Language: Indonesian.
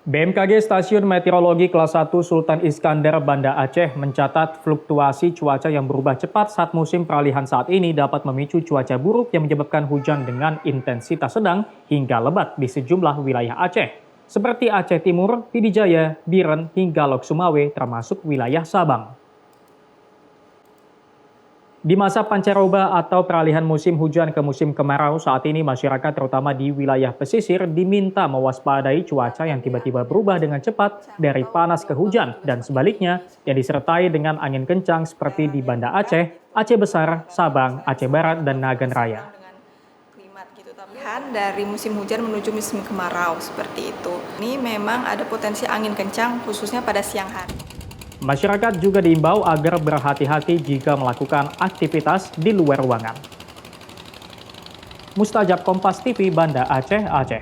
BMKG Stasiun Meteorologi Kelas 1 Sultan Iskandar Banda Aceh mencatat fluktuasi cuaca yang berubah cepat saat musim peralihan saat ini dapat memicu cuaca buruk yang menyebabkan hujan dengan intensitas sedang hingga lebat di sejumlah wilayah Aceh, seperti Aceh Timur, Pidijaya, Biren, hingga Lok Sumawe termasuk wilayah Sabang. Di masa pancaroba atau peralihan musim hujan ke musim kemarau saat ini masyarakat terutama di wilayah pesisir diminta mewaspadai cuaca yang tiba-tiba berubah dengan cepat dari panas ke hujan dan sebaliknya yang disertai dengan angin kencang seperti di Banda Aceh, Aceh Besar, Sabang, Aceh Barat, dan Nagan Raya. Dari musim hujan menuju musim kemarau seperti itu. Ini memang ada potensi angin kencang khususnya pada siang hari. Masyarakat juga diimbau agar berhati-hati jika melakukan aktivitas di luar ruangan. Mustajab Kompas TV, Banda Aceh, Aceh.